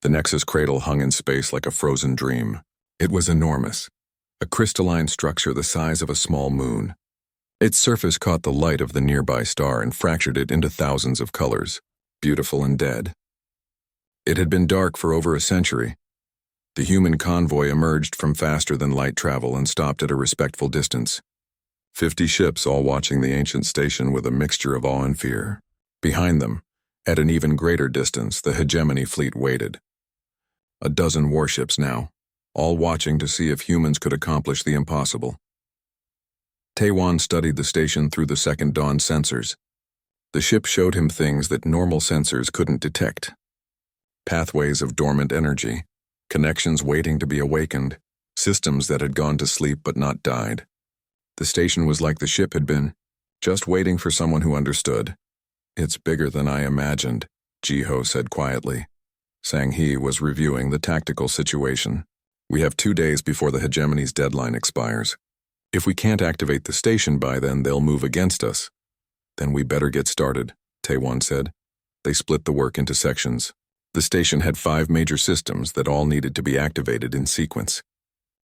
The Nexus cradle hung in space like a frozen dream. It was enormous, a crystalline structure the size of a small moon. Its surface caught the light of the nearby star and fractured it into thousands of colors, beautiful and dead. It had been dark for over a century. The human convoy emerged from faster-than-light travel and stopped at a respectful distance. 50 ships all watching the ancient station with a mixture of awe and fear. Behind them, at an even greater distance, the hegemony fleet waited. A dozen warships now, all watching to see if humans could accomplish the impossible. Taewon studied the station through the Second Dawn sensors. The ship showed him things that normal sensors couldn't detect. Pathways of dormant energy, connections waiting to be awakened, systems that had gone to sleep but not died. The station was like the ship had been, just waiting for someone who understood. "It's bigger than I imagined," Jiho said quietly. Sang-hee was reviewing the tactical situation. "We have 2 days before the hegemony's deadline expires. If we can't activate the station by then, they'll move against us." "Then we better get started," Taewon said. They split the work into sections. The station had 5 major systems that all needed to be activated in sequence.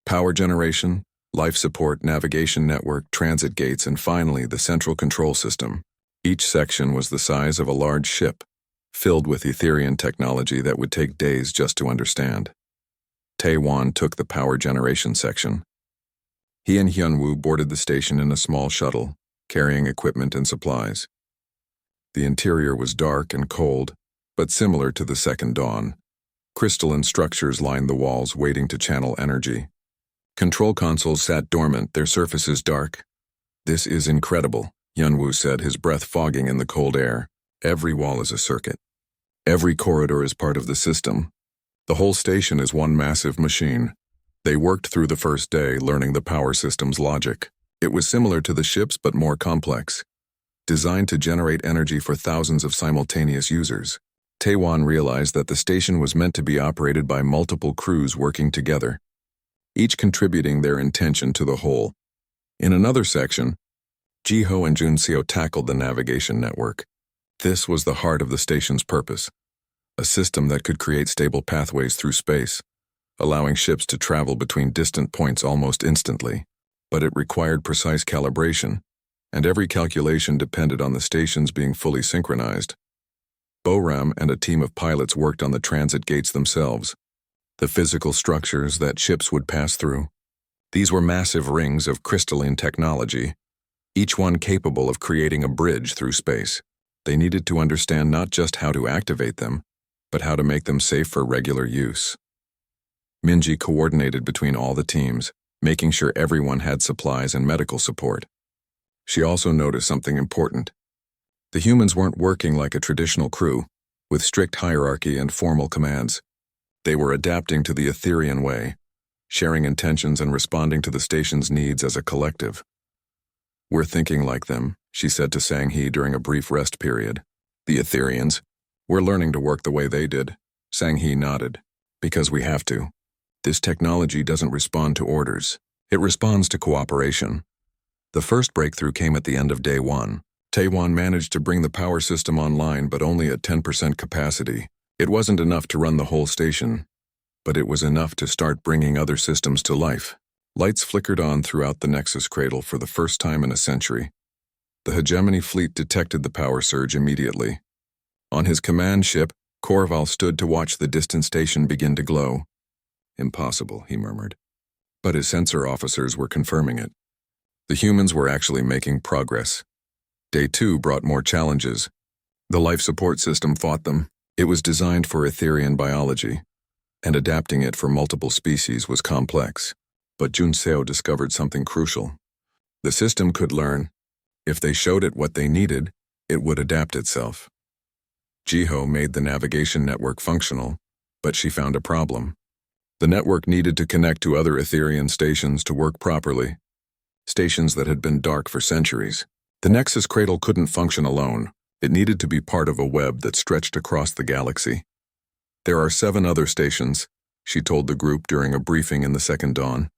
Power generation, life support, navigation network, transit gates, and finally the central control system. Each section was the size of a large ship, filled with Etherian technology that would take days just to understand. Taewon took the power generation section. He and Hyunwoo boarded the station in a small shuttle, carrying equipment and supplies. The interior was dark and cold, but similar to the Second Dawn. Crystalline structures lined the walls, waiting to channel energy. Control consoles sat dormant, their surfaces dark. "This is incredible," Hyunwoo said, his breath fogging in the cold air. "Every wall is a circuit. Every corridor is part of the system. The whole station is one massive machine." They worked through the first day, learning the power system's logic. It was similar to the ship's but more complex, designed to generate energy for thousands of simultaneous users. Taewon realized that the station was meant to be operated by multiple crews working together, each contributing their intention to the whole. In another section, Jiho and Junseo tackled the navigation network. This was the heart of the station's purpose, a system that could create stable pathways through space, allowing ships to travel between distant points almost instantly. But it required precise calibration, and every calculation depended on the stations being fully synchronized. Boram and a team of pilots worked on the transit gates themselves, the physical structures that ships would pass through. These were massive rings of crystalline technology, each one capable of creating a bridge through space. They needed to understand not just how to activate them, but how to make them safe for regular use. Minji coordinated between all the teams, making sure everyone had supplies and medical support. She also noticed something important. The humans weren't working like a traditional crew, with strict hierarchy and formal commands. They were adapting to the Etherian way, sharing intentions and responding to the station's needs as a collective. "We're thinking like them," she said to Sang-hee during a brief rest period. "The Etherians? We're learning to work the way they did." Sang-hee nodded. "Because we have to. This technology doesn't respond to orders. It responds to cooperation." The first breakthrough came at the end of day 1. Taewon managed to bring the power system online, but only at 10% capacity. It wasn't enough to run the whole station, but it was enough to start bringing other systems to life. Lights flickered on throughout the Nexus cradle for the first time in a century. The hegemony fleet detected the power surge immediately. On his command ship, Korval stood to watch the distant station begin to glow. "Impossible," he murmured. But his sensor officers were confirming it. The humans were actually making progress. Day 2 brought more challenges. The life support system fought them. It was designed for Etherian biology, and adapting it for multiple species was complex. But Junseo discovered something crucial. The system could learn. If they showed it what they needed, it would adapt itself. Jiho made the navigation network functional, but she found a problem. The network needed to connect to other Etherian stations to work properly, stations that had been dark for centuries. The Nexus cradle couldn't function alone. It needed to be part of a web that stretched across the galaxy. "There are 7 other stations," she told the group during a briefing in the Second Dawn.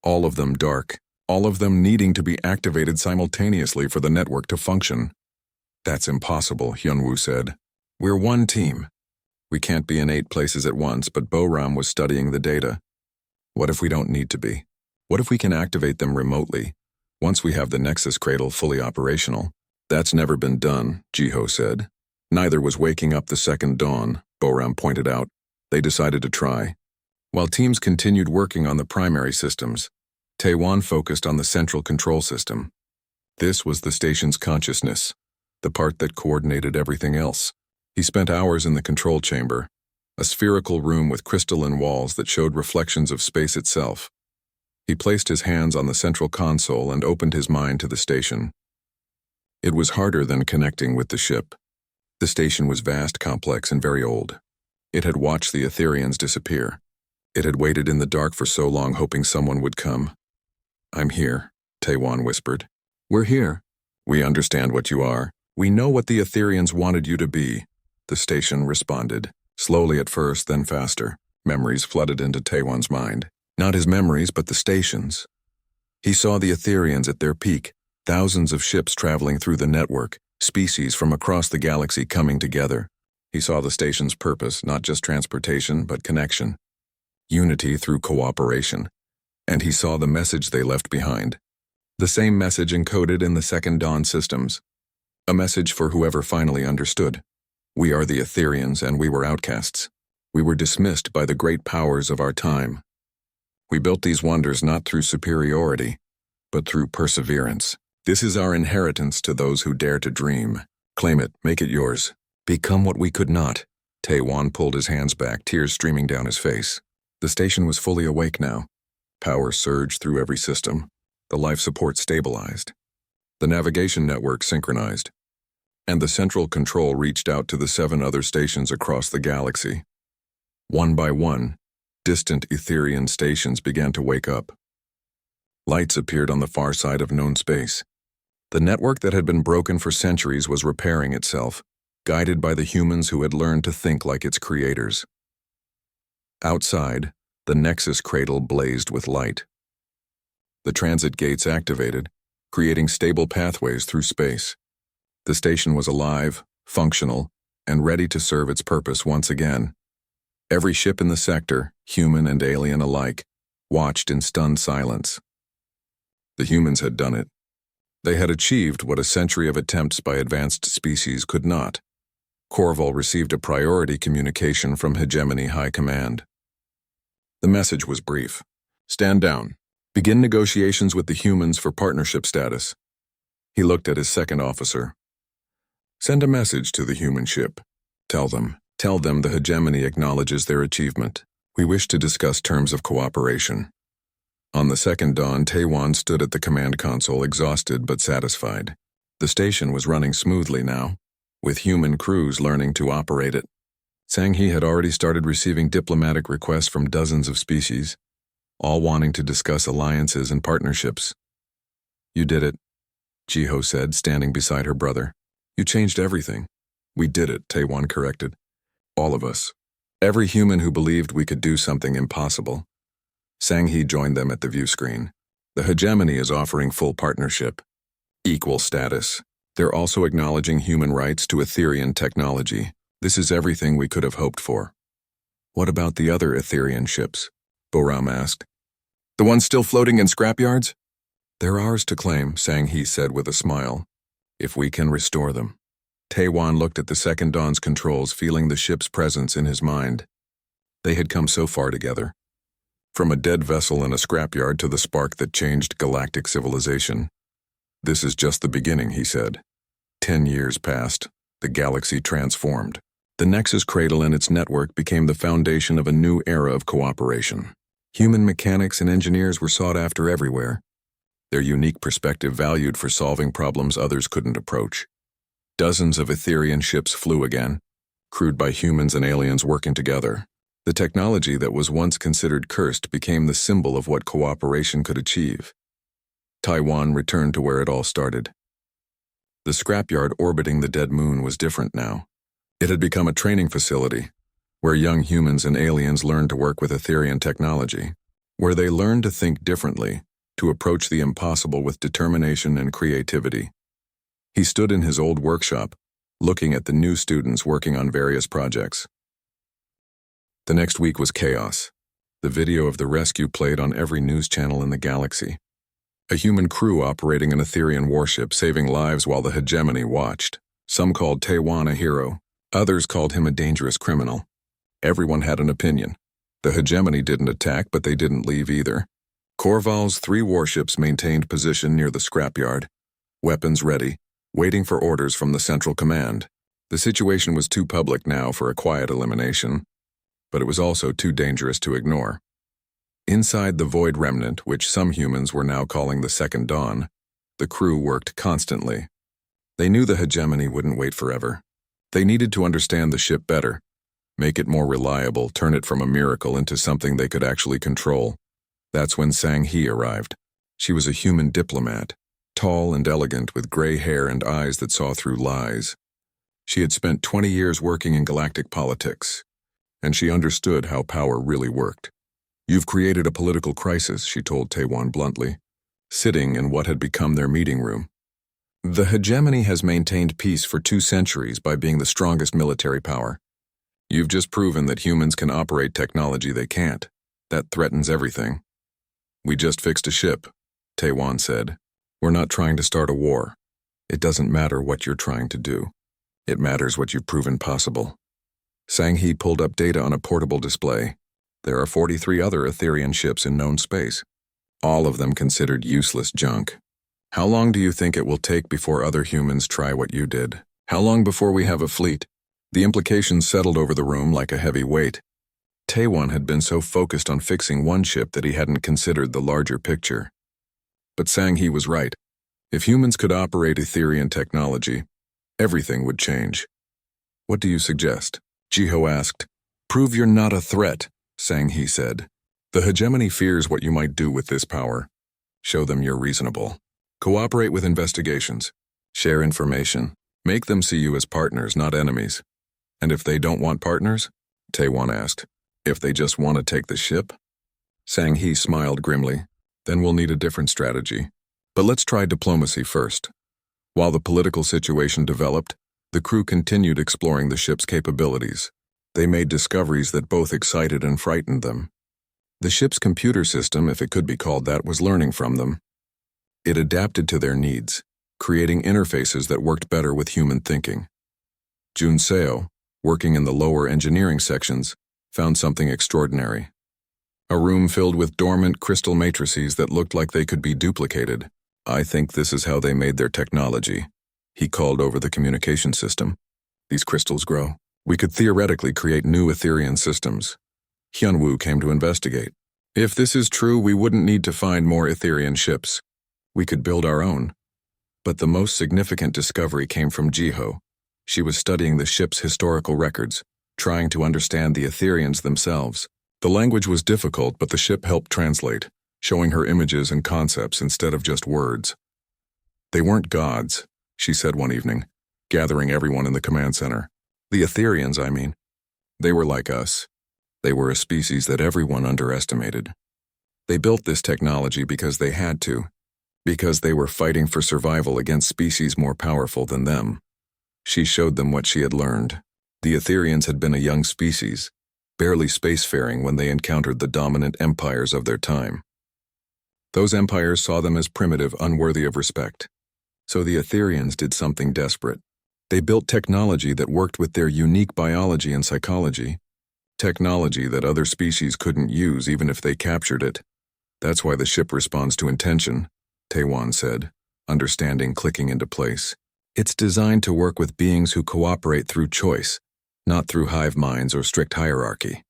"All of them dark, all of them needing to be activated simultaneously for the network to function." "That's impossible," Hyunwoo said. "We're one team. We can't be in 8 places at once, but Boram was studying the data. What if we don't need to be? What if we can activate them remotely, once we have the Nexus Cradle fully operational? That's never been done, Jiho said. Neither was waking up the second dawn, Boram pointed out. They decided to try. While teams continued working on the primary systems, Taewon focused on the central control system. This was the station's consciousness, the part that coordinated everything else. He spent hours in the control chamber, a spherical room with crystalline walls that showed reflections of space itself. He placed his hands on the central console and opened his mind to the station. It was harder than connecting with the ship. The station was vast, complex, and very old. It had watched the Etherians disappear. It had waited in the dark for so long, hoping someone would come. "I'm here," Taewon whispered. "We're here. We understand what you are. We know what the Etherians wanted you to be," the station responded, slowly at first, then faster. Memories flooded into Taewon's mind. Not his memories, but the station's. He saw the Etherians at their peak, thousands of ships traveling through the network, species from across the galaxy coming together. He saw the station's purpose, not just transportation, but connection. Unity through cooperation. And he saw the message they left behind. The same message encoded in the Second Dawn systems. A message for whoever finally understood. We are the Etherians, and we were outcasts. We were dismissed by the great powers of our time. We built these wonders not through superiority, but through perseverance. This is our inheritance to those who dare to dream. Claim it, make it yours. Become what we could not. Taewon pulled his hands back, tears streaming down his face. The station was fully awake now. Power surged through every system. The life support stabilized. The navigation network synchronized. And the central control reached out to the 7 other stations across the galaxy. One by one, distant Etherian stations began to wake up. Lights appeared on the far side of known space. The network that had been broken for centuries was repairing itself, guided by the humans who had learned to think like its creators. Outside, the Nexus Cradle blazed with light. The transit gates activated, creating stable pathways through space. The station was alive, functional, and ready to serve its purpose once again. Every ship in the sector, human and alien alike, watched in stunned silence. The humans had done it. They had achieved what a century of attempts by advanced species could not. Korval received a priority communication from Hegemony High Command. The message was brief. Stand down. Begin negotiations with the humans for partnership status. He looked at his second officer. Send a message to the human ship. Tell them the Hegemony acknowledges their achievement. We wish to discuss terms of cooperation. On the second dawn, Taewon stood at the command console, exhausted but satisfied. The station was running smoothly now, with human crews learning to operate it. Sang-hee had already started receiving diplomatic requests from dozens of species, all wanting to discuss alliances and partnerships. You did it, Jiho said, standing beside her brother. You changed everything. We did it, Taewon corrected. All of us. Every human who believed we could do something impossible. Sang-hee joined them at the view screen. The Hegemony is offering full partnership. Equal status. They're also acknowledging human rights to Etherian technology. This is everything we could have hoped for. What about the other Etherian ships? Boram asked. The ones still floating in scrapyards? They're ours to claim, Sang-hee said with a smile. If we can restore them. Taewon looked at the Second Dawn's controls, feeling the ship's presence in his mind. They had come so far together. From a dead vessel in a scrapyard to the spark that changed galactic civilization. This is just the beginning, he said. 10 years passed. The galaxy transformed. The Nexus Cradle and its network became the foundation of a new era of cooperation. Human mechanics and engineers were sought after everywhere. Their unique perspective valued for solving problems others couldn't approach. Dozens of Etherian ships flew again, crewed by humans and aliens working together. The technology that was once considered cursed became the symbol of what cooperation could achieve. Taewon returned to where it all started. The scrapyard orbiting the dead moon was different now. It had become a training facility, where young humans and aliens learned to work with Etherian technology, where they learned to think differently, to approach the impossible with determination and creativity. He stood in his old workshop, looking at the new students working on various projects. The next week was chaos. The video of the rescue played on every news channel in the galaxy. A human crew operating an Etherian warship saving lives while the hegemony watched. Some called Taiwan a hero. Others called him a dangerous criminal. Everyone had an opinion. The hegemony didn't attack, but they didn't leave either. Korval's 3 warships maintained position near the scrapyard, weapons ready, waiting for orders from the Central Command. The situation was too public now for a quiet elimination, but it was also too dangerous to ignore. Inside the Void Remnant, which some humans were now calling the Second Dawn, the crew worked constantly. They knew the hegemony wouldn't wait forever. They needed to understand the ship better, make it more reliable, turn it from a miracle into something they could actually control. That's when Sang-Hee arrived. She was a human diplomat, tall and elegant with gray hair and eyes that saw through lies. She had spent 20 years working in galactic politics, and she understood how power really worked. "You've created a political crisis," she told Taiwan bluntly, sitting in what had become their meeting room. "The hegemony has maintained peace for 2 centuries by being the strongest military power. You've just proven that humans can operate technology they can't. That threatens everything." "We just fixed a ship," Taiwan said. "We're not trying to start a war. It doesn't matter what you're trying to do. It matters what you've proven possible." Sang-Hee pulled up data on a portable display. There are 43 other Etherian ships in known space, all of them considered useless junk. "How long do you think it will take before other humans try what you did? How long before we have a fleet?" The implications settled over the room like a heavy weight. Taiwan had been so focused on fixing one ship that he hadn't considered the larger picture. But Sang-Hee was right. If humans could operate Etherian technology, everything would change. "What do you suggest?" Jiho asked. "Prove you're not a threat," Sang-Hee said. "The hegemony fears what you might do with this power. Show them you're reasonable. Cooperate with investigations. Share information. Make them see you as partners, not enemies." "And if they don't want partners?" Taiwan asked. "If they just want to take the ship?" Sang-Hee smiled grimly. "Then we'll need a different strategy. But let's try diplomacy first." While the political situation developed, the crew continued exploring the ship's capabilities. They made discoveries that both excited and frightened them. The ship's computer system, if it could be called that, was learning from them. It adapted to their needs, creating interfaces that worked better with human thinking. Jun Seo, working in the lower engineering sections, found something extraordinary. A room filled with dormant crystal matrices that looked like they could be duplicated. "I think this is how they made their technology," he called over the communication system. "These crystals grow. We could theoretically create new Etherian systems." Hyunwoo came to investigate. "If this is true, we wouldn't need to find more Etherian ships. We could build our own." But the most significant discovery came from Jiho. She was studying the ship's historical records, trying to understand the Etherians themselves. The language was difficult, but the ship helped translate, showing her images and concepts instead of just words. "They weren't gods," she said one evening, gathering everyone in the command center. "The Etherians, I mean. They were like us. They were a species that everyone underestimated. They built this technology because they had to, because they were fighting for survival against species more powerful than them." She showed them what she had learned. The Etherians had been a young species, barely spacefaring when they encountered the dominant empires of their time. Those empires saw them as primitive, unworthy of respect. So the Etherians did something desperate. They built technology that worked with their unique biology and psychology, technology that other species couldn't use even if they captured it. "That's why the ship responds to intention," Taiwan said, understanding clicking into place. "It's designed to work with beings who cooperate through choice, not through hive minds or strict hierarchy."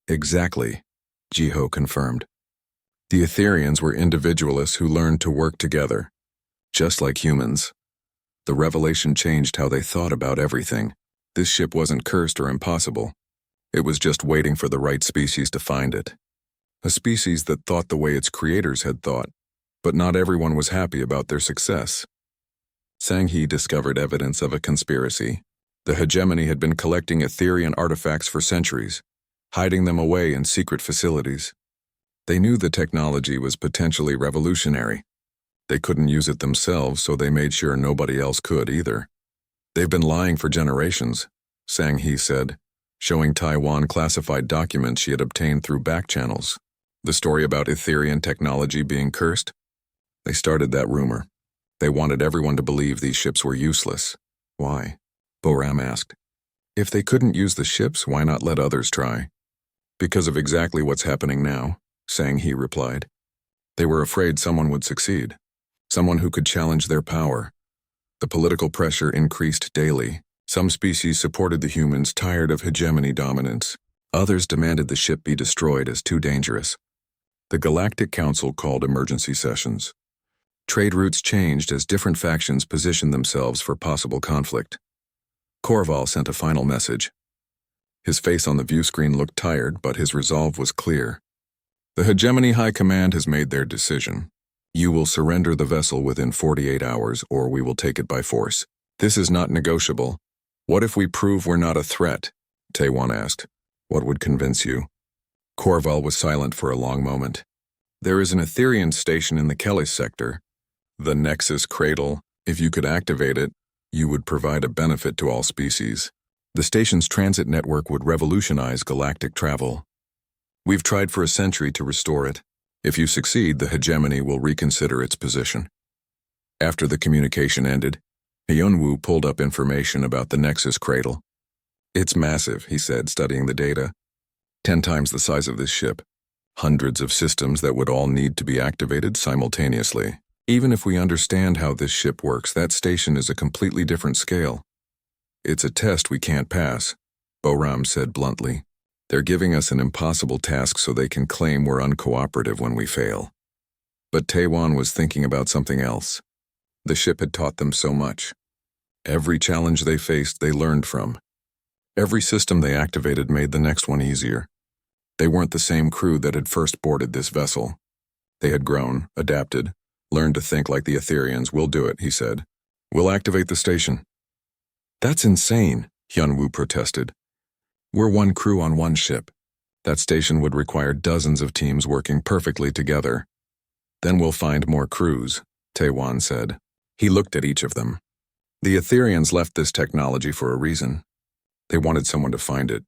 "Exactly," Jiho confirmed. The Etherians were individualists who learned to work together, just like humans. The revelation changed how they thought about everything. This ship wasn't cursed or impossible. It was just waiting for the right species to find it. A species that thought the way its creators had thought, but not everyone was happy about their success. Sang-Hee discovered evidence of a conspiracy. The hegemony had been collecting Etherian artifacts for centuries, hiding them away in secret facilities. They knew the technology was potentially revolutionary. They couldn't use it themselves, so they made sure nobody else could either. "They've been lying for generations," Sang-Hee said, showing Taiwan classified documents she had obtained through back channels. The story about Etherian technology being cursed? They started that rumor. They wanted everyone to believe these ships were useless. Why? Boram asked. If they couldn't use the ships, why not let others try? Because of exactly what's happening now, Sang-He replied. They were afraid someone would succeed, someone who could challenge their power. The political pressure increased daily. Some species supported the humans, tired of hegemony dominance. Others demanded the ship be destroyed as too dangerous. The Galactic Council called emergency sessions. Trade routes changed as different factions positioned themselves for possible conflict. Korval sent a final message. His face on the view screen looked tired, but his resolve was clear. The Hegemony High Command has made their decision. You will surrender the vessel within 48 hours, or we will take it by force. This is not negotiable. What if we prove we're not a threat? Taiwan asked. What would convince you? Korval was silent for a long moment. There is an Etherian station in the Kellis sector. The Nexus Cradle. If you could activate it, you would provide a benefit to all species. The station's transit network would revolutionize galactic travel. We've tried for a century to restore it. If you succeed, the hegemony will reconsider its position. After the communication ended, Hyunwoo pulled up information about the Nexus Cradle. It's massive, he said, studying the data. 10 times the size of this ship. Hundreds of systems that would all need to be activated simultaneously. Even if we understand how this ship works, that station is a completely different scale. It's a test we can't pass, Boram said bluntly. They're giving us an impossible task so they can claim we're uncooperative when we fail. But Taiwan was thinking about something else. The ship had taught them so much. Every challenge they faced, they learned from. Every system they activated made the next one easier. They weren't the same crew that had first boarded this vessel. They had grown, adapted, learned to think like the Etherians. We'll do it, he said. We'll activate the station. That's insane, Hyunwoo protested. We're one crew on one ship. That station would require dozens of teams working perfectly together. Then we'll find more crews, Taiwan said. He looked at each of them. The Etherians left this technology for a reason. They wanted someone to find it,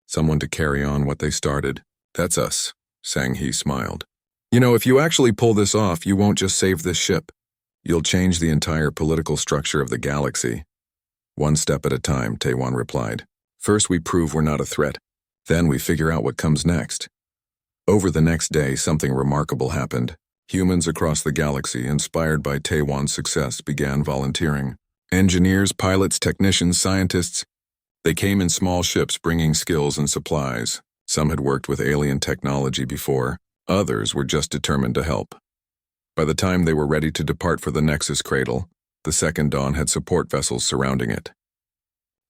someone to carry on what they started. That's us, Sang-He smiled. You know, if you actually pull this off, you won't just save this ship. You'll change the entire political structure of the galaxy. One step at a time, Taiwan replied. First we prove we're not a threat. Then we figure out what comes next. Over the next day, something remarkable happened. Humans across the galaxy, inspired by Taiwan's success, began volunteering. Engineers, pilots, technicians, scientists. They came in small ships bringing skills and supplies. Some had worked with alien technology before. Others were just determined to help. By the time they were ready to depart for the Nexus Cradle, the Second Dawn had support vessels surrounding it.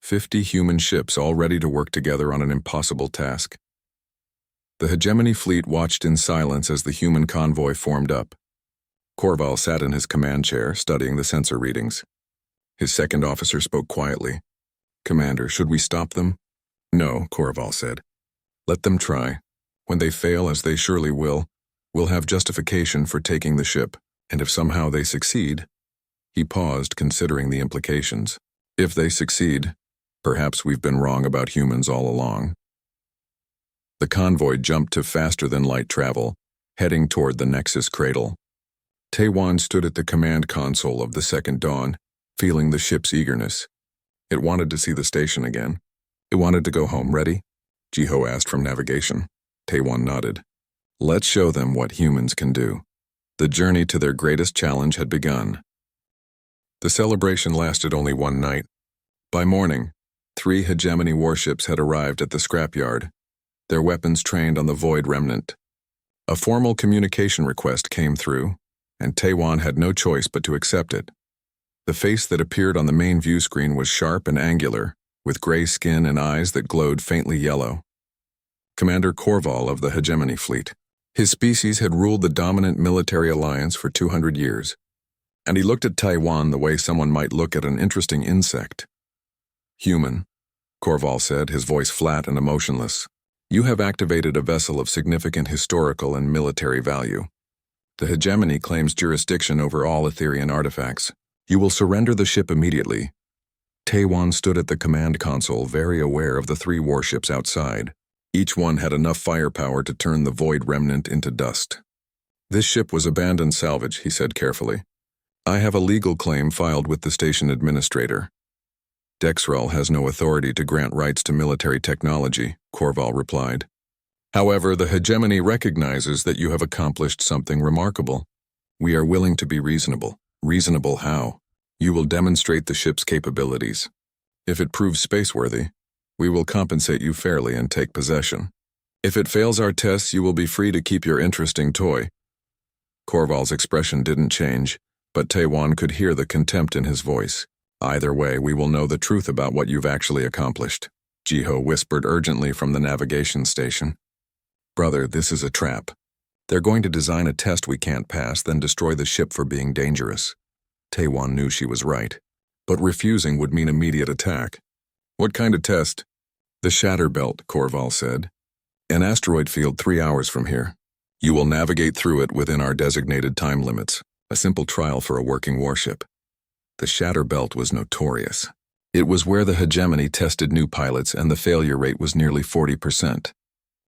50 human ships all ready to work together on an impossible task. The Hegemony fleet watched in silence as the human convoy formed up. Korval sat in his command chair, studying the sensor readings. His second officer spoke quietly. Commander, should we stop them? No, Korval said. Let them try. When they fail, as they surely will, we'll have justification for taking the ship, and if somehow they succeed... He paused, considering the implications. If they succeed, perhaps we've been wrong about humans all along. The convoy jumped to faster-than-light travel, heading toward the Nexus Cradle. Taiwan stood at the command console of the Second Dawn, feeling the ship's eagerness. It wanted to see the station again. It wanted to go home. Ready? Jiho asked from navigation. Taiwan nodded. Let's show them what humans can do. The journey to their greatest challenge had begun. The celebration lasted only one night. By morning, 3 Hegemony warships had arrived at the scrapyard, their weapons trained on the Void Remnant. A formal communication request came through, and Taiwan had no choice but to accept it. The face that appeared on the main view screen was sharp and angular, with gray skin and eyes that glowed faintly yellow. Commander Korval of the Hegemony fleet. His species had ruled the dominant military alliance for 200 years, and he looked at Taiwan the way someone might look at an interesting insect. Human, Korval said, his voice flat and emotionless. You have activated a vessel of significant historical and military value. The Hegemony claims jurisdiction over all Etherian artifacts. You will surrender the ship immediately. Taewon stood at the command console, very aware of the three warships outside. Each one had enough firepower to turn the Void Remnant into dust. "This ship was abandoned salvage," he said carefully. "I have a legal claim filed with the station administrator." "Dexrel has no authority to grant rights to military technology," Korval replied. "However, the hegemony recognizes that you have accomplished something remarkable. We are willing to be reasonable." "Reasonable how?" "You will demonstrate the ship's capabilities. If it proves spaceworthy, we will compensate you fairly and take possession. If it fails our tests, you will be free to keep your interesting toy." Korval's expression didn't change, but Taewon could hear the contempt in his voice. "Either way, we will know the truth about what you've actually accomplished," Jiho whispered urgently from the navigation station. "Brother, this is a trap. They're going to design a test we can't pass, then destroy the ship for being dangerous." Taewon knew she was right, but refusing would mean immediate attack. "What kind of test?" "The Shatter Belt," Korval said. "An asteroid field 3 hours from here. You will navigate through it within our designated time limits, a simple trial for a working warship." The Shatter Belt was notorious. It was where the hegemony tested new pilots, and the failure rate was nearly 40%.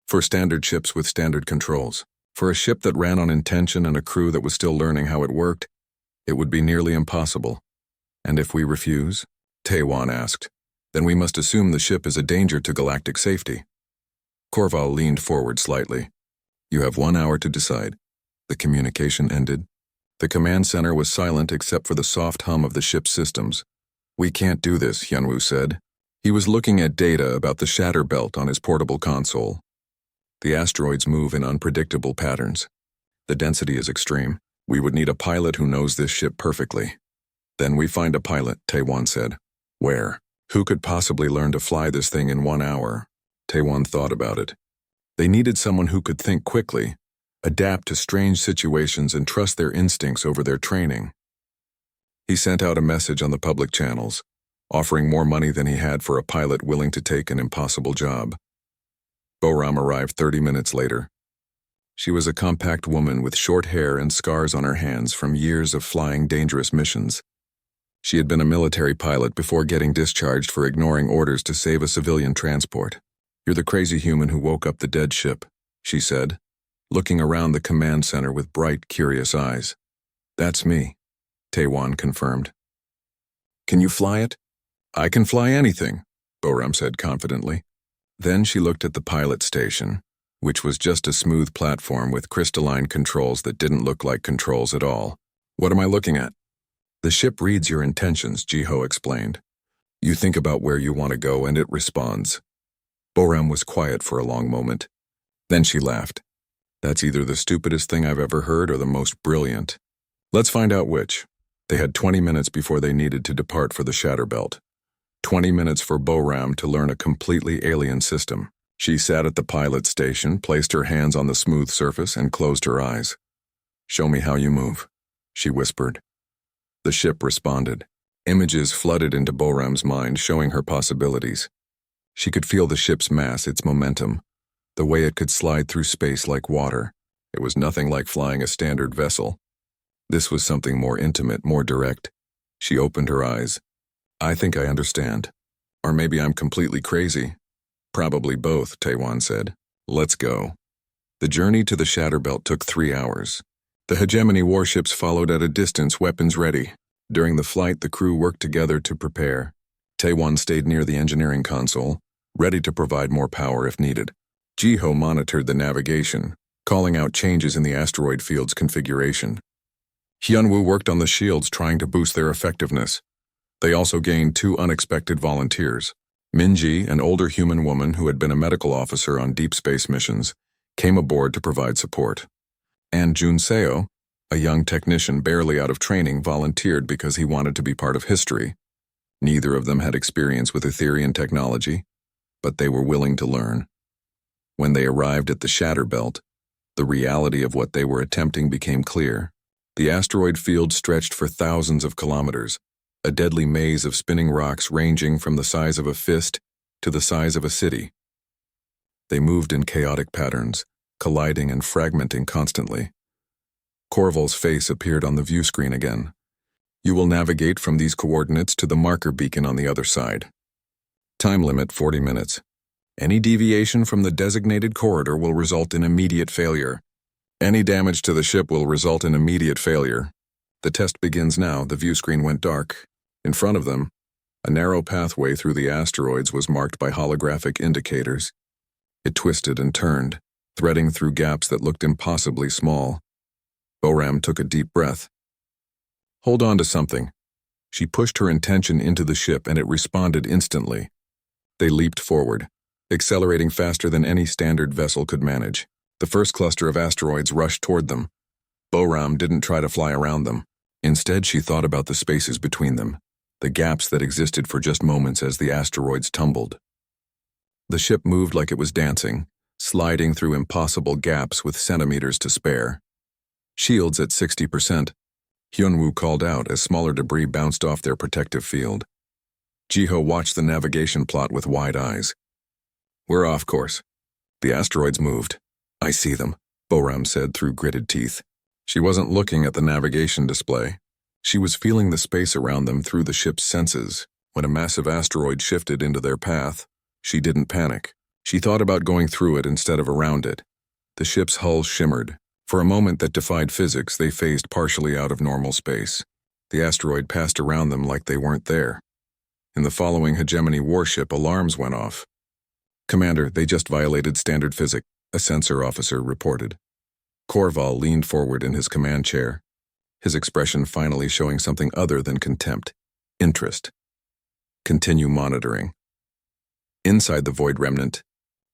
For standard ships with standard controls, for a ship that ran on intention and a crew that was still learning how it worked, it would be nearly impossible. "And if we refuse?" Taewon asked. "Then we must assume the ship is a danger to galactic safety." Korval leaned forward slightly. "You have 1 hour to decide." The communication ended. The command center was silent except for the soft hum of the ship's systems. "We can't do this," Hyunwoo said. He was looking at data about the Shatter Belt on his portable console. "The asteroids move in unpredictable patterns. The density is extreme. We would need a pilot who knows this ship perfectly." "Then we find a pilot," Taewon said. "Where? Who could possibly learn to fly this thing in 1 hour?" Taewon thought about it. They needed someone who could think quickly, adapt to strange situations, and trust their instincts over their training. He sent out a message on the public channels, offering more money than he had for a pilot willing to take an impossible job. Boram arrived 30 minutes later. She was a compact woman with short hair and scars on her hands from years of flying dangerous missions. She had been a military pilot before getting discharged for ignoring orders to save a civilian transport. "You're the crazy human who woke up the dead ship," she said, looking around the command center with bright, curious eyes. "That's me," Taewon confirmed. "Can you fly it?" "I can fly anything," Boram said confidently. Then she looked at the pilot station, which was just a smooth platform with crystalline controls that didn't look like controls at all. "What am I looking at?" "The ship reads your intentions," Jiho explained. "You think about where you want to go and it responds." Boram was quiet for a long moment. Then she laughed. "That's either the stupidest thing I've ever heard or the most brilliant. Let's find out which." They had 20 minutes before they needed to depart for the Shatter Belt. 20 minutes for Boram to learn a completely alien system. She sat at the pilot station, placed her hands on the smooth surface, and closed her eyes. "Show me how you move," she whispered. The ship responded. Images flooded into Boram's mind, showing her possibilities. She could feel the ship's mass, its momentum, the way it could slide through space like water. It was nothing like flying a standard vessel. This was something more intimate, more direct. She opened her eyes. "I think I understand. Or maybe I'm completely crazy." "Probably both," Taewon said. "Let's go." The journey to the Shatter Belt took 3 hours. The hegemony warships followed at a distance, weapons ready. During the flight, the crew worked together to prepare. Taewon stayed near the engineering console, ready to provide more power if needed. Jiho monitored the navigation, calling out changes in the asteroid field's configuration. Hyunwoo worked on the shields, trying to boost their effectiveness. They also gained 2 unexpected volunteers. Minji, an older human woman who had been a medical officer on deep space missions, came aboard to provide support. And Junseo, a young technician barely out of training, volunteered because he wanted to be part of history. Neither of them had experience with Etherian technology, but they were willing to learn. When they arrived at the Shatter Belt, the reality of what they were attempting became clear. The asteroid field stretched for thousands of kilometers, a deadly maze of spinning rocks ranging from the size of a fist to the size of a city. They moved in chaotic patterns, colliding and fragmenting constantly. Korval's face appeared on the view screen again. You will navigate from these coordinates to the marker beacon on the other side. Time limit 40 minutes. Any deviation from the designated corridor will result in immediate failure. Any damage to the ship will result in immediate failure. The test begins now. The view screen went dark. In front of them, a narrow pathway through the asteroids was marked by holographic indicators. It twisted and turned, threading through gaps that looked impossibly small. Boram took a deep breath. Hold on to something. She pushed her intention into the ship and it responded instantly. They leaped forward, accelerating faster than any standard vessel could manage. The first cluster of asteroids rushed toward them. Boram didn't try to fly around them. Instead, she thought about the spaces between them, the gaps that existed for just moments as the asteroids tumbled. The ship moved like it was dancing, sliding through impossible gaps with centimeters to spare. Shields at 60%. Hyunwoo called out as smaller debris bounced off their protective field. Jiho watched the navigation plot with wide eyes. We're off course. The asteroids moved. I see them, Boram said through gritted teeth. She wasn't looking at the navigation display. She was feeling the space around them through the ship's senses. When a massive asteroid shifted into their path, she didn't panic. She thought about going through it instead of around it. The ship's hull shimmered. For a moment that defied physics, they phased partially out of normal space. The asteroid passed around them like they weren't there. In the following hegemony warship, alarms went off. Commander, they just violated standard physics, a sensor officer reported. Korval leaned forward in his command chair, his expression finally showing something other than contempt, interest. Continue monitoring. Inside the Void Remnant,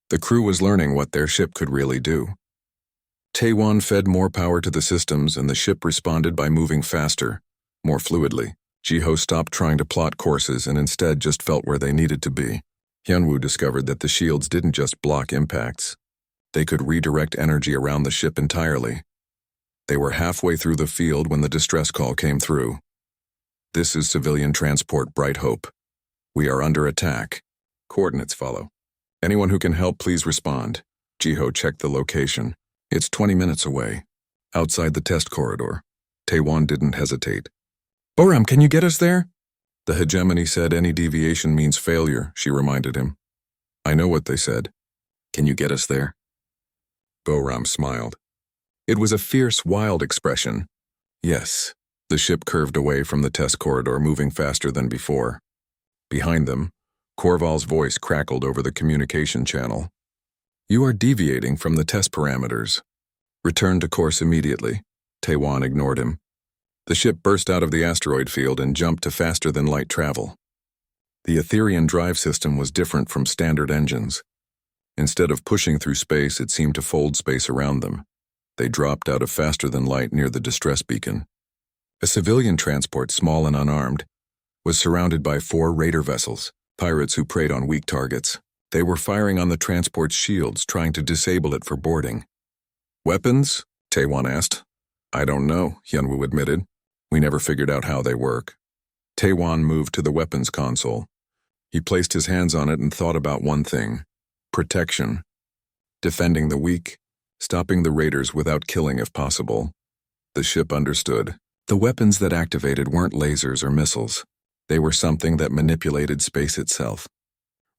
the crew was learning what their ship could really do. Taewon fed more power to the systems and the ship responded by moving faster, more fluidly. Jiho stopped trying to plot courses and instead just felt where they needed to be. Hyunwoo discovered that the shields didn't just block impacts. They could redirect energy around the ship entirely. They were halfway through the field when the distress call came through. This is civilian transport Bright Hope. We are under attack. Coordinates follow. Anyone who can help, please respond. Jiho checked the location. It's 20 minutes away. Outside the test corridor. Taewon didn't hesitate. Boram, can you get us there? The hegemony said any deviation means failure, she reminded him. I know what they said. Can you get us there? Boram smiled. It was a fierce, wild expression. Yes. The ship curved away from the test corridor, moving faster than before. Behind them, Korval's voice crackled over the communication channel. You are deviating from the test parameters. Return to course immediately. Taewon ignored him. The ship burst out of the asteroid field and jumped to faster-than-light travel. The Etherian drive system was different from standard engines. Instead of pushing through space, it seemed to fold space around them. They dropped out of faster-than-light near the distress beacon. A civilian transport, small and unarmed, was surrounded by 4 raider vessels, pirates who preyed on weak targets. They were firing on the transport's shields, trying to disable it for boarding. Weapons? Taewon asked. I don't know, Hyunwoo admitted. We never figured out how they work. Taewon moved to the weapons console. He placed his hands on it and thought about one thing. Protection. Defending the weak. Stopping the raiders without killing if possible. The ship understood. The weapons that activated weren't lasers or missiles. They were something that manipulated space itself.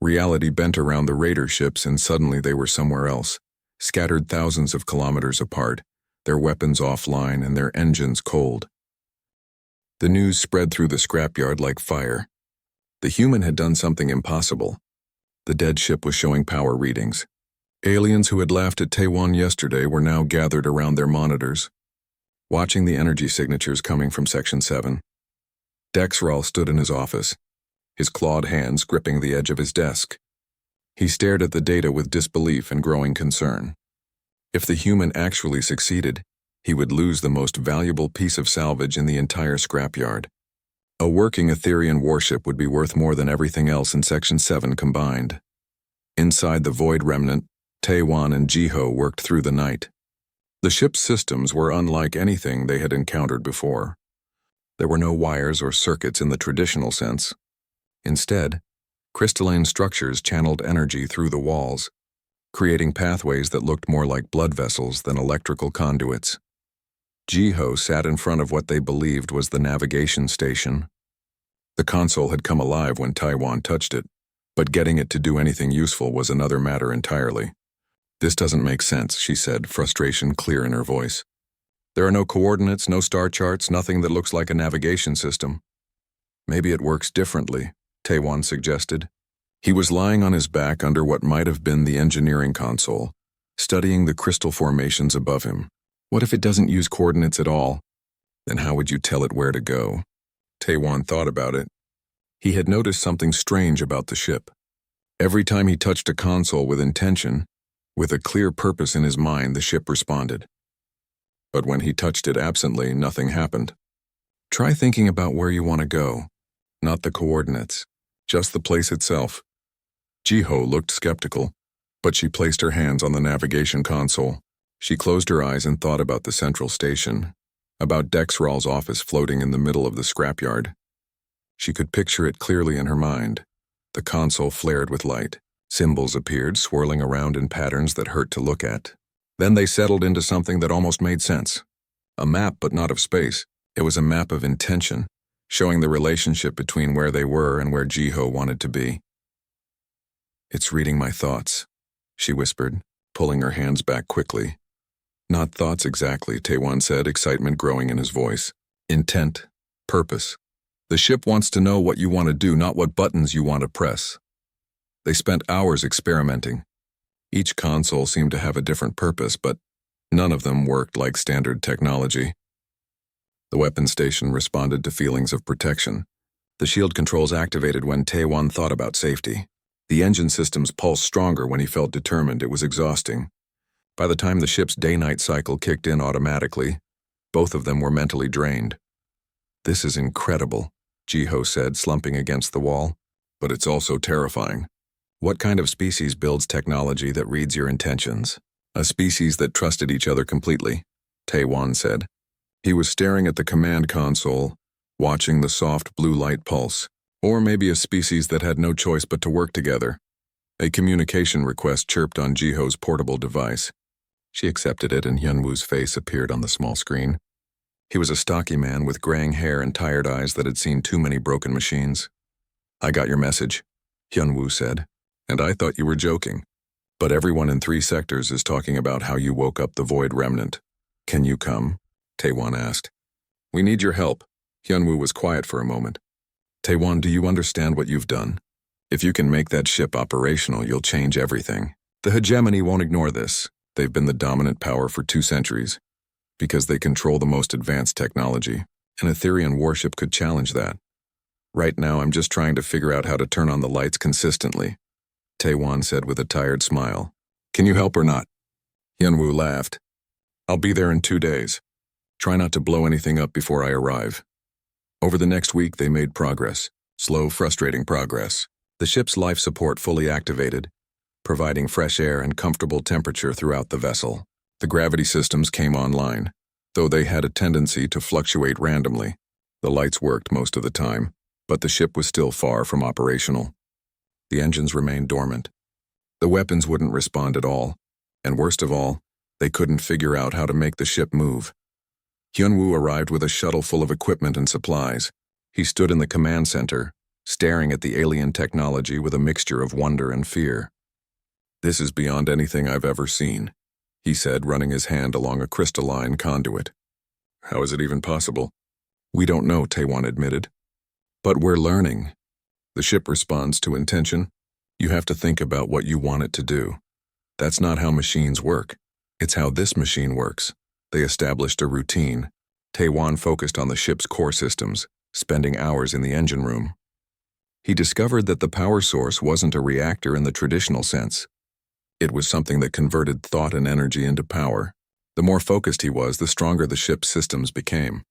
Reality bent around the raider ships and suddenly they were somewhere else, scattered thousands of kilometers apart, their weapons offline and their engines cold. The news spread through the scrapyard like fire. The human had done something impossible. The dead ship was showing power readings. Aliens who had laughed at Taewon yesterday were now gathered around their monitors, watching the energy signatures coming from Section 7. Dexral stood in his office, his clawed hands gripping the edge of his desk. He stared at the data with disbelief and growing concern. If the human actually succeeded, he would lose the most valuable piece of salvage in the entire scrapyard. A working Etherian warship would be worth more than everything else in Section 7 combined. Inside the Void Remnant, Taewon and Jiho worked through the night. The ship's systems were unlike anything they had encountered before. There were no wires or circuits in the traditional sense. Instead, crystalline structures channeled energy through the walls, creating pathways that looked more like blood vessels than electrical conduits. Jiho sat in front of what they believed was the navigation station. The console had come alive when Taiwan touched it, but getting it to do anything useful was another matter entirely. "This doesn't make sense," she said, frustration clear in her voice. "There are no coordinates, no star charts, nothing that looks like a navigation system." "Maybe it works differently," Taiwan suggested. He was lying on his back under what might have been the engineering console, studying the crystal formations above him. "What if it doesn't use coordinates at all? Then how would you tell it where to go?" Taiwan thought about it. He had noticed something strange about the ship. Every time he touched a console with intention, with a clear purpose in his mind, the ship responded. But when he touched it absently, nothing happened. "Try thinking about where you want to go. Not the coordinates, just the place itself." Jiho looked skeptical, but she placed her hands on the navigation console. She closed her eyes and thought about the central station, about Dexral's office floating in the middle of the scrapyard. She could picture it clearly in her mind. The console flared with light. Symbols appeared, swirling around in patterns that hurt to look at. Then they settled into something that almost made sense. A map, but not of space. It was a map of intention, showing the relationship between where they were and where Jiho wanted to be. "It's reading my thoughts," she whispered, pulling her hands back quickly. "Not thoughts exactly," Taiwan said, excitement growing in his voice. "Intent, purpose. The ship wants to know what you want to do, not what buttons you want to press." They spent hours experimenting. Each console seemed to have a different purpose, but none of them worked like standard technology. The weapon station responded to feelings of protection. The shield controls activated when Taiwan thought about safety. The engine systems pulsed stronger when he felt determined. It was exhausting. By the time the ship's day-night cycle kicked in automatically, both of them were mentally drained. "This is incredible," Jiho said, slumping against the wall. "But it's also terrifying. What kind of species builds technology that reads your intentions?" "A species that trusted each other completely," Taiwan said. He was staring at the command console, watching the soft blue light pulse. Or maybe a species that had no choice but to work together. A communication request chirped on Jiho's portable device. She accepted it, and Hyunwoo's face appeared on the small screen. He was a stocky man with graying hair and tired eyes that had seen too many broken machines. "I got your message," Hyunwoo said, "and I thought you were joking. But everyone in 3 sectors is talking about how you woke up the Void Remnant. Can you come?" Taiwan asked. "We need your help." Hyunwoo was quiet for a moment. "Taiwan, do you understand what you've done? If you can make that ship operational, you'll change everything. The hegemony won't ignore this. They've been the dominant power for 2 centuries. Because they control the most advanced technology. An Etherean warship could challenge that. Right now, I'm just trying to figure out how to turn on the lights consistently," Taiwan said with a tired smile. "Can you help or not?" Hyunwoo laughed. "I'll be there in 2 days. Try not to blow anything up before I arrive." Over the next week, they made progress. Slow, frustrating progress. The ship's life support fully activated, providing fresh air and comfortable temperature throughout the vessel. The gravity systems came online, though they had a tendency to fluctuate randomly. The lights worked most of the time, but the ship was still far from operational. The engines remained dormant. The weapons wouldn't respond at all, and worst of all, they couldn't figure out how to make the ship move. Hyunwoo arrived with a shuttle full of equipment and supplies. He stood in the command center, staring at the alien technology with a mixture of wonder and fear. "This is beyond anything I've ever seen," he said, running his hand along a crystalline conduit. "How is it even possible?" "We don't know," Taiwan admitted. "But we're learning. The ship responds to intention. You have to think about what you want it to do. That's not how machines work. It's how this machine works." They established a routine. Taiwan focused on the ship's core systems, spending hours in the engine room. He discovered that the power source wasn't a reactor in the traditional sense. It was something that converted thought and energy into power. The more focused he was, the stronger the ship's systems became.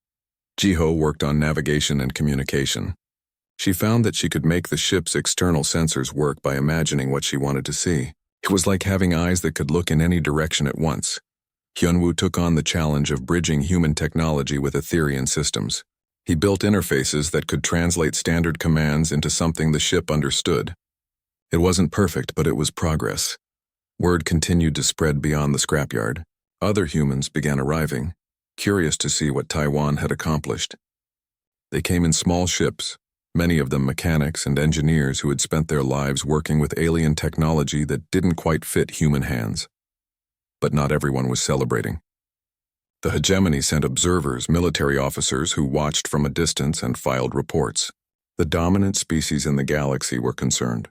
Jiho worked on navigation and communication. She found that she could make the ship's external sensors work by imagining what she wanted to see. It was like having eyes that could look in any direction at once. Hyunwoo took on the challenge of bridging human technology with Etherean systems. He built interfaces that could translate standard commands into something the ship understood. It wasn't perfect, but it was progress. Word continued to spread beyond the scrapyard. Other humans began arriving. curious to see what Taiwan had accomplished. They came in small ships, many of them mechanics and engineers who had spent their lives working with alien technology that didn't quite fit human hands. But not everyone was celebrating. The hegemony sent observers, military officers who watched from a distance and filed reports. The dominant species in the galaxy were concerned.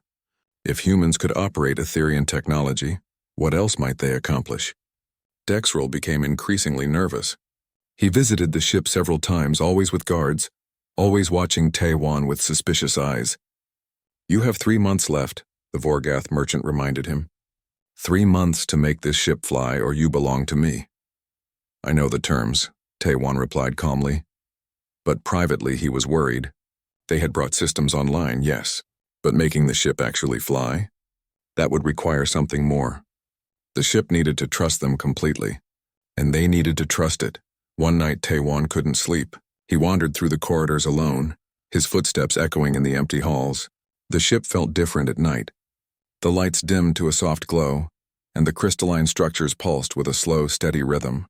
If humans could operate Etherian technology, what else might they accomplish? Dexrel became increasingly nervous. He visited the ship several times, always with guards, always watching Taiwan with suspicious eyes. "You have 3 months left," the Vorgath merchant reminded him. 3 months to make this ship fly, or you belong to me." "I know the terms," Taiwan replied calmly. But privately he was worried. They had brought systems online, yes, but making the ship actually fly? That would require something more. The ship needed to trust them completely, and they needed to trust it. One night Taiwan couldn't sleep. He wandered through the corridors alone, his footsteps echoing in the empty halls. The ship felt different at night. The lights dimmed to a soft glow, and the crystalline structures pulsed with a slow, steady rhythm.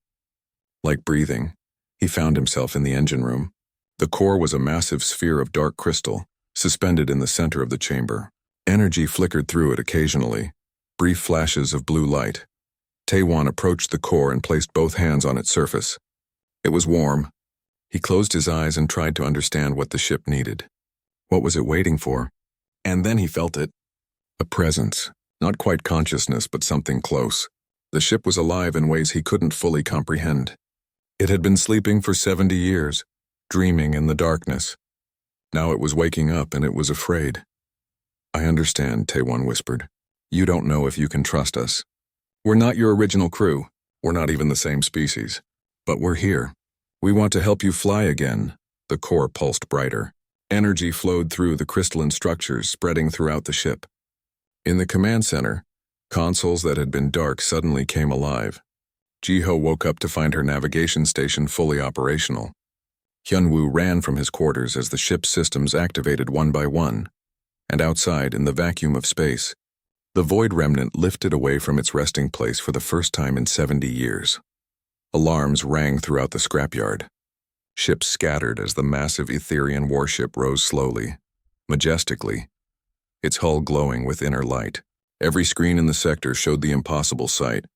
Like breathing, he found himself in the engine room. The core was a massive sphere of dark crystal, suspended in the center of the chamber. Energy flickered through it occasionally, brief flashes of blue light. Taiwan approached the core and placed both hands on its surface. It was warm. He closed his eyes and tried to understand what the ship needed. What was it waiting for? And then he felt it. A presence. Not quite consciousness, but something close. The ship was alive in ways he couldn't fully comprehend. It had been sleeping for 70 years, dreaming in the darkness. Now it was waking up and it was afraid. "I understand," Taiwan whispered. "You don't know if you can trust us. We're not your original crew. We're not even the same species. But we're here. We want to help you fly again." The core pulsed brighter. Energy flowed through the crystalline structures, spreading throughout the ship. In the command center, consoles that had been dark suddenly came alive. Jiho woke up to find her navigation station fully operational. Hyunwoo ran from his quarters as the ship's systems activated one by one. And outside, in the vacuum of space, the void remnant lifted away from its resting place for the first time in 70 years. Alarms rang throughout the scrapyard. Ships scattered as the massive Etherian warship rose slowly, majestically, its hull glowing with inner light. Every screen in the sector showed the impossible sight.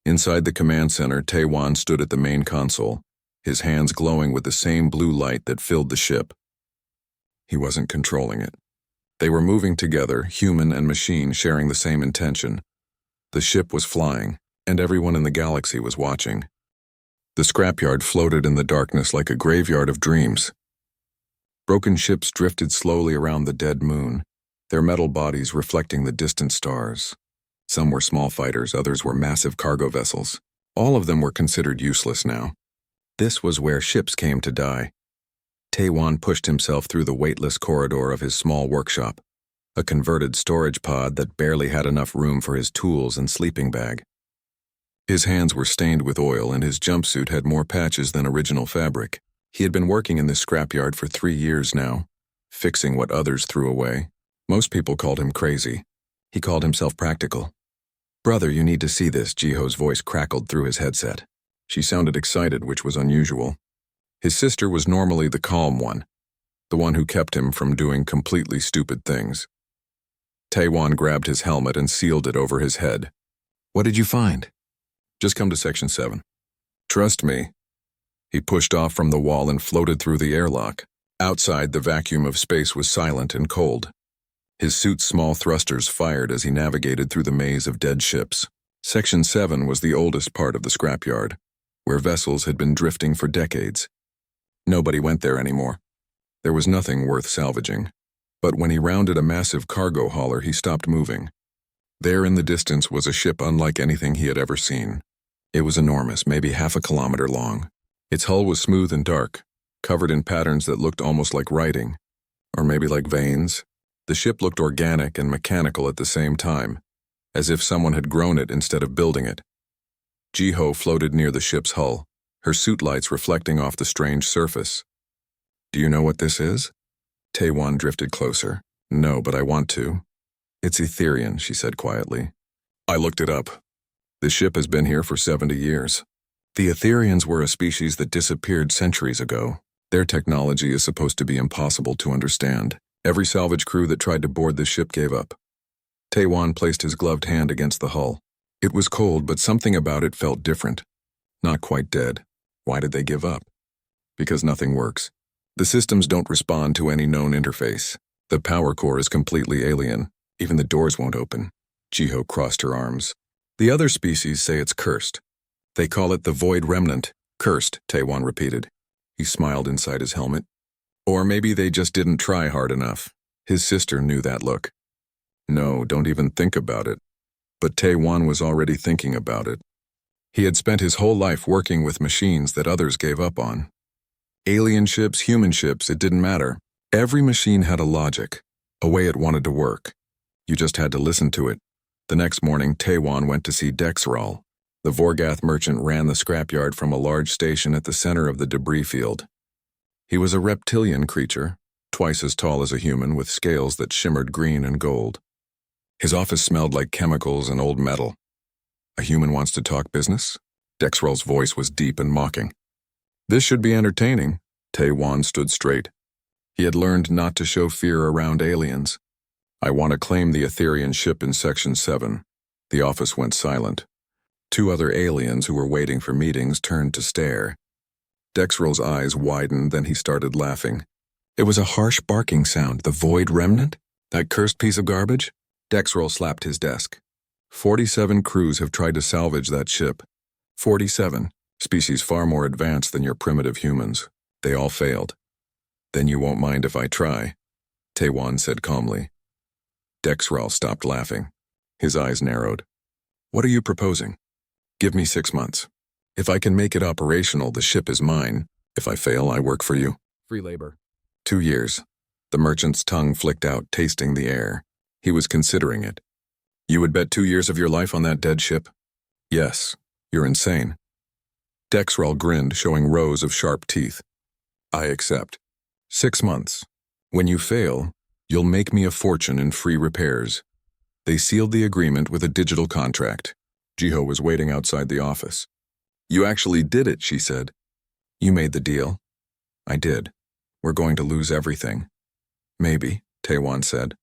Inside the command center, Taiwan stood at the main console, his hands glowing with the same blue light that filled the ship. He wasn't controlling it. They were moving together, human and machine sharing the same intention. The ship was flying, and everyone in the galaxy was watching. The scrapyard floated in the darkness like a graveyard of dreams. Broken ships drifted slowly around the dead moon, their metal bodies reflecting the distant stars. Some were small fighters, others were massive cargo vessels. All of them were considered useless now. This was where ships came to die. Taiwan pushed himself through the weightless corridor of his small workshop, a converted storage pod that barely had enough room for his tools and sleeping bag. His hands were stained with oil and his jumpsuit had more patches than original fabric. He had been working in this scrapyard for 3 years now, fixing what others threw away. Most people called him crazy. He called himself practical. "Brother, you need to see this," Jiho's voice crackled through his headset. She sounded excited, which was unusual. His sister was normally the calm one, the one who kept him from doing completely stupid things. Taiwan grabbed his helmet and sealed it over his head. "What did you find?" "Just come to Section 7. Trust me." He pushed off from the wall and floated through the airlock. Outside, the vacuum of space was silent and cold. His suit's small thrusters fired as he navigated through the maze of dead ships. Section 7 was the oldest part of the scrapyard, where vessels had been drifting for decades. Nobody went there anymore. There was nothing worth salvaging. But when he rounded a massive cargo hauler, he stopped moving. There in the distance was a ship unlike anything he had ever seen. It was enormous, maybe half a kilometer long. Its hull was smooth and dark, covered in patterns that looked almost like writing, or maybe like veins. The ship looked organic and mechanical at the same time, as if someone had grown it instead of building it. Jiho floated near the ship's hull, her suit lights reflecting off the strange surface. "Do you know what this is?" Taiwan drifted closer. "No, but I want to." "It's Etherian," she said quietly. "I looked it up. The ship has been here for 70 years. The Etherians were a species that disappeared centuries ago. Their technology is supposed to be impossible to understand. Every salvage crew that tried to board the ship gave up. Taewon placed his gloved hand against the hull. It was cold, but something about it felt different. Not quite dead. Why did they give up? Because nothing works. The systems don't respond to any known interface. The power core is completely alien. Even the doors won't open. Jiho crossed her arms. The other species say it's cursed. They call it the Void Remnant. Cursed, Taewon repeated. He smiled inside his helmet. Or maybe they just didn't try hard enough. His sister knew that look. No, don't even think about it. But Taewon was already thinking about it. He had spent his whole life working with machines that others gave up on. Alien ships, human ships, it didn't matter. Every machine had a logic, a way it wanted to work. You just had to listen to it. The next morning, Taewon went to see Dexral. The Vorgath merchant ran the scrapyard from a large station at the center of the debris field. He was a reptilian creature, twice as tall as a human, with scales that shimmered green and gold. His office smelled like chemicals and old metal. A human wants to talk business? Dexral's voice was deep and mocking. This should be entertaining. Taewon stood straight. He had learned not to show fear around aliens. I want to claim the Etherian ship in Section 7. The office went silent. Two other aliens who were waiting for meetings turned to stare. Dexral's eyes widened, then he started laughing. It was a harsh barking sound. The Void Remnant? That cursed piece of garbage? Dexral slapped his desk. 47 crews have tried to salvage that ship. 47. Species far more advanced than your primitive humans. They all failed. Then you won't mind if I try, Taewon said calmly. Dexral stopped laughing. His eyes narrowed. What are you proposing? Give me 6 months. If I can make it operational, the ship is mine. If I fail, I work for you. Free labor. 2 years. The merchant's tongue flicked out, tasting the air. He was considering it. You would bet 2 years of your life on that dead ship? Yes. You're insane. Dexral grinned, showing rows of sharp teeth. I accept. 6 months. When you fail, you'll make me a fortune in free repairs. They sealed the agreement with a digital contract. Jiho was waiting outside the office. You actually did it, she said. You made the deal. I did. We're going to lose everything. Maybe, Taewon said.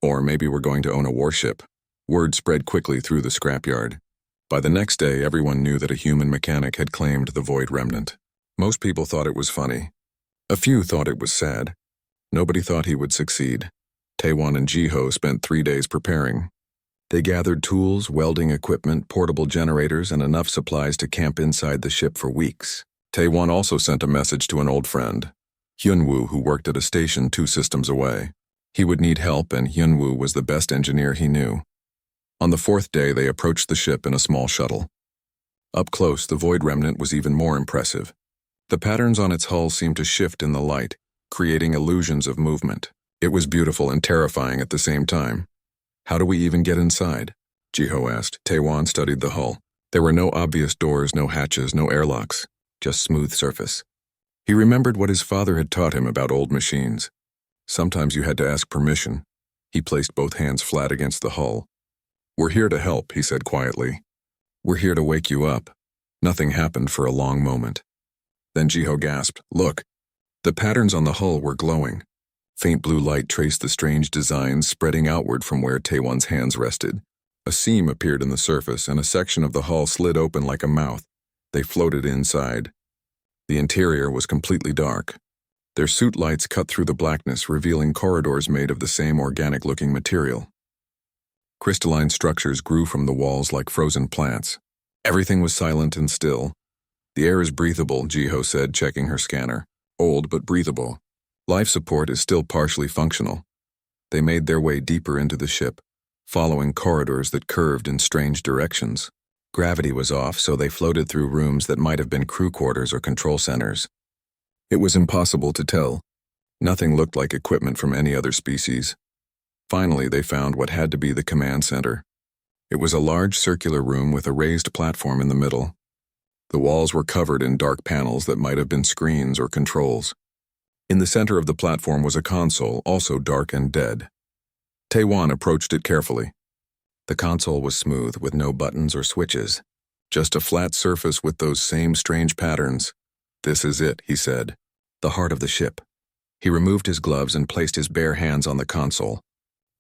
Or maybe we're going to own a warship. Word spread quickly through the scrapyard. By the next day, everyone knew that a human mechanic had claimed the Void Remnant. Most people thought it was funny. A few thought it was sad. Nobody thought he would succeed. Taewon and Jiho spent 3 days preparing. They gathered tools, welding equipment, portable generators, and enough supplies to camp inside the ship for weeks. Taewon also sent a message to an old friend, Hyunwoo, who worked at a station 2 systems away. He would need help, and Hyunwoo was the best engineer he knew. On the 4th day, they approached the ship in a small shuttle. Up close, the Void Remnant was even more impressive. The patterns on its hull seemed to shift in the light, creating illusions of movement. It was beautiful and terrifying at the same time. How do we even get inside? Jiho asked. Taewon studied the hull. There were no obvious doors, no hatches, no airlocks, just smooth surface. He remembered what his father had taught him about old machines. Sometimes you had to ask permission. He placed both hands flat against the hull. We're here to help, he said quietly. We're here to wake you up. Nothing happened for a long moment. Then Jiho gasped, Look! The patterns on the hull were glowing. Faint blue light traced the strange designs spreading outward from where Taewon's hands rested. A seam appeared in the surface, and a section of the hull slid open like a mouth. They floated inside. The interior was completely dark. Their suit lights cut through the blackness, revealing corridors made of the same organic-looking material. Crystalline structures grew from the walls like frozen plants. Everything was silent and still. The air is breathable, Jiho said, checking her scanner. Old but breathable. Life support is still partially functional. They made their way deeper into the ship, following corridors that curved in strange directions. Gravity was off, so they floated through rooms that might have been crew quarters or control centers. It was impossible to tell. Nothing looked like equipment from any other species. Finally, they found what had to be the command center. It was a large circular room with a raised platform in the middle. The walls were covered in dark panels that might have been screens or controls. In the center of the platform was a console, also dark and dead. Taewon approached it carefully. The console was smooth, with no buttons or switches. Just a flat surface with those same strange patterns. "This is it," he said. "The heart of the ship." He removed his gloves and placed his bare hands on the console.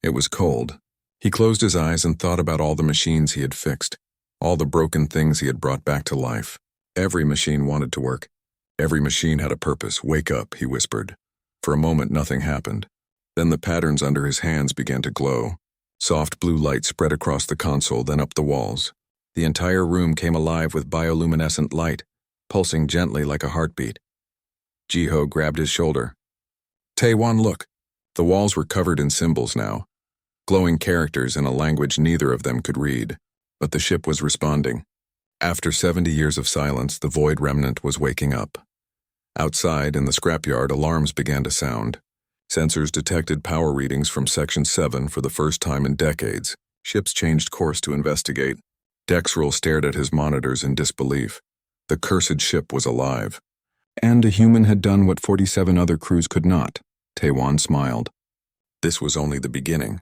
It was cold. He closed his eyes and thought about all the machines he had fixed, all the broken things he had brought back to life. Every machine wanted to work. Every machine had a purpose. "Wake up," he whispered. For a moment, nothing happened. Then the patterns under his hands began to glow. Soft blue light spread across the console, then up the walls. The entire room came alive with bioluminescent light, pulsing gently like a heartbeat. Jiho grabbed his shoulder. "Taewon, look." The walls were covered in symbols now, glowing characters in a language neither of them could read. But the ship was responding. After 70 years of silence, the void remnant was waking up. Outside, in the scrapyard, alarms began to sound. Sensors detected power readings from Section 7 for the first time in decades. Ships changed course to investigate. Dexrel stared at his monitors in disbelief. The cursed ship was alive. And a human had done what 47 other crews could not. Taewon smiled. This was only the beginning.